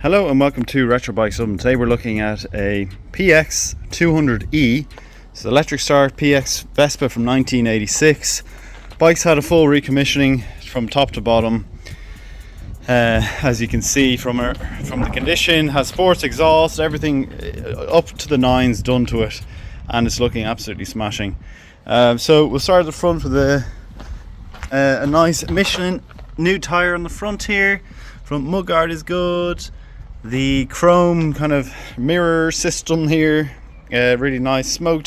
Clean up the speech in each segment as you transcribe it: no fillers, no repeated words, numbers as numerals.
Hello and welcome to Retro Bikes Hub. Today we're looking at a PX200E. It's an electric start PX Vespa from 1986. Bike's had a full recommissioning from top to bottom. As you can see from the condition, has sports exhaust, everything up to the nines done to it, and it's looking absolutely smashing. So we'll start at the front with a nice Michelin new tyre on the front here. Front mudguard is good. The chrome kind of mirror system here, really nice. Smoke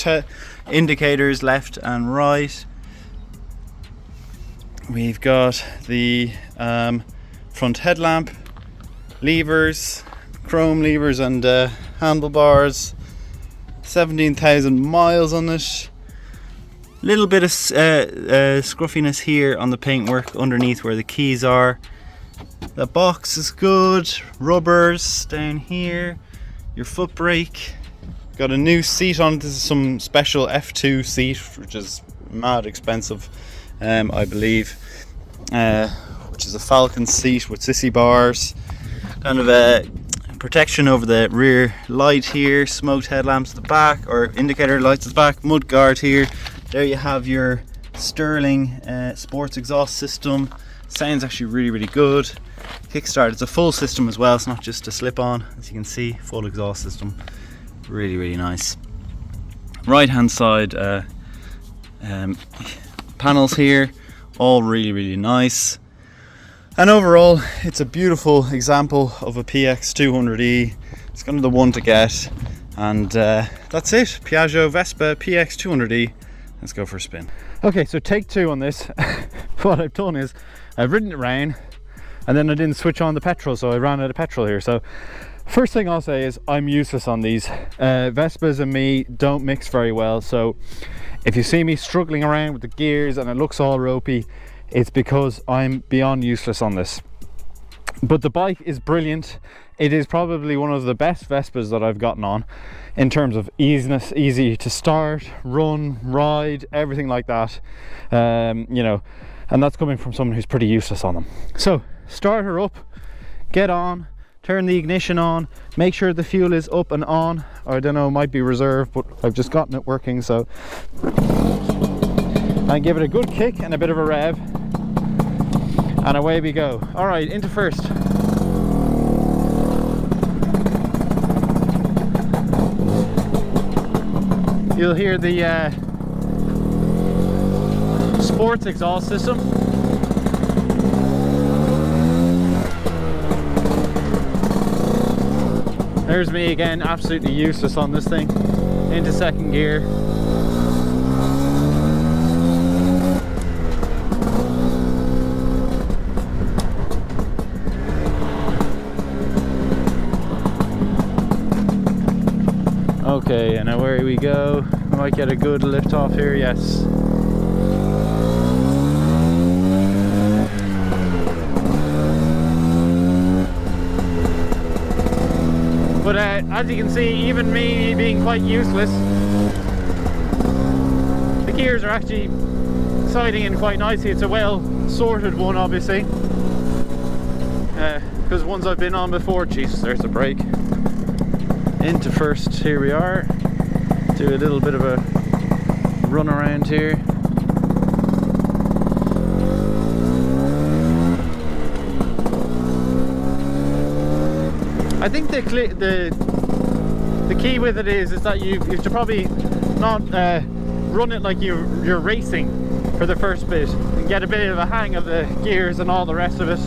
indicators left and right. We've got the front headlamp, levers, chrome levers and handlebars. 17,000 miles on it. Little bit of scruffiness here on the paintwork underneath where the keys are. The box is good, rubbers down here, your foot brake, got a new seat on it. This is some special F2 seat which is mad expensive, I believe, which is a Falcon seat with sissy bars, kind of a protection over the rear light here, smoked headlamps at the back, or indicator lights at the back, mud guard here. There you have your Sterling sports exhaust system. Sounds actually really good. Kickstart, it's a full system as well, it's not just a slip on, as you can see, full exhaust system. Really nice. Right hand side panels here, all really nice. And overall it's a beautiful example of a PX200E. It's kind of the one to get, and that's it. Piaggio Vespa PX200E. Let's go for a spin. Okay, so take two on this. What I've done is I've ridden it around and then I didn't switch on the petrol, so I ran out of petrol here. So first thing I'll say is I'm useless on these. Vespas and me don't mix very well, so if you see me struggling around with the gears and it looks all ropey, it's because I'm beyond useless on this. But the bike is brilliant. It is probably one of the best Vespas that I've gotten on in terms of easiness, easy to start, run, ride, everything like that. You know, and that's coming from someone who's pretty useless on them. So start her up, get on, turn the ignition on, make sure the fuel is up and on. I don't know, it might be reserved, but I've just gotten it working, so. And give it a good kick and a bit of a rev, and away we go. All right, into first. You'll hear the sports exhaust system. There's me again, absolutely useless on this thing. Into second gear. Okay, and now where we go. I might get a good lift off here, yes. But as you can see, even me being quite useless, the gears are actually siding in quite nicely. It's a well sorted one, obviously, because ones I've been on before. Jesus, there's a brake. Into first, here we are. Do a little bit of a run around here. I think the key with it is that you have to probably not run it like you're racing for the first bit and get a bit of a hang of the gears and all the rest of it.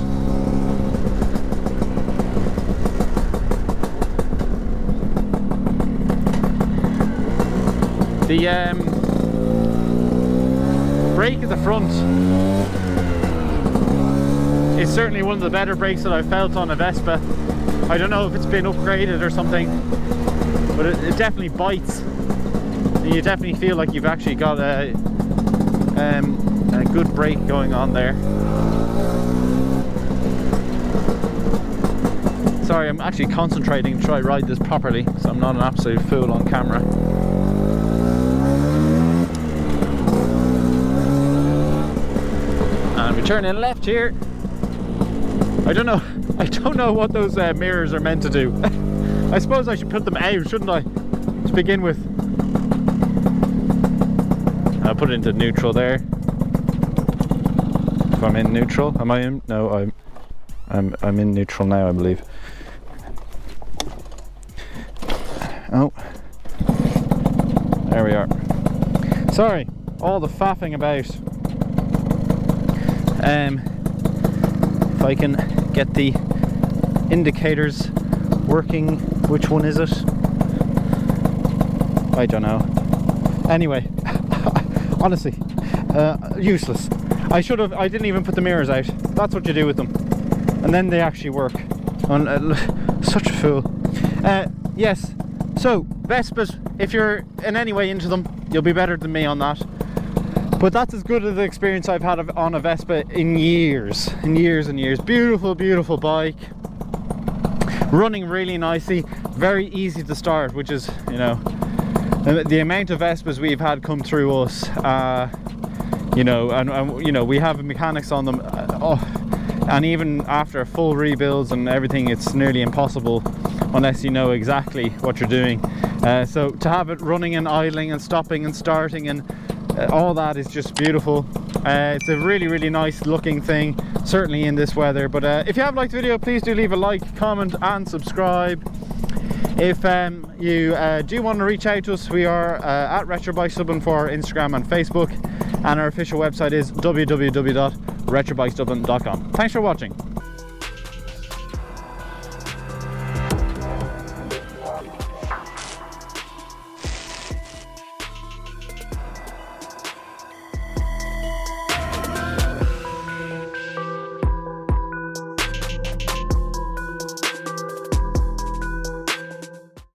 The brake at the front is certainly one of the better brakes that I've felt on a Vespa. I don't know if it's been upgraded or something, but it definitely bites. And you definitely feel like you've actually got a good brake going on there. Sorry, I'm actually concentrating to try to ride this properly, so I'm not an absolute fool on camera. And we turn in left here. I don't know what those mirrors are meant to do. I suppose I should put them out, shouldn't I, to begin with? I'll put it into neutral there. If I'm in neutral, am I in? No, I'm in neutral now, I believe. Oh, there we are. Sorry, all the faffing about. If I can get the indicators working, which one is it? I don't know. Anyway, honestly, useless. I didn't even put the mirrors out. That's what you do with them, and then they actually work. Such a fool. Yes, so Vespas, if you're in any way into them, you'll be better than me on that. But that's as good as the experience I've had on a Vespa in years and years. Beautiful, beautiful bike, running really nicely, very easy to start, which is, you know, the amount of Vespas we've had come through us, you know, and you know, we have mechanics on them, and even after full rebuilds and everything, it's nearly impossible unless you know exactly what you're doing. So to have it running and idling and stopping and starting and all that is just beautiful. It's a really, really nice looking thing, certainly in this weather. But if you have liked the video, please do leave a like, comment and subscribe. If you do want to reach out to us, we are at RetroBikesDublin for our Instagram and Facebook, and our official website is www.retrobikesdublin.com. Thanks for watching.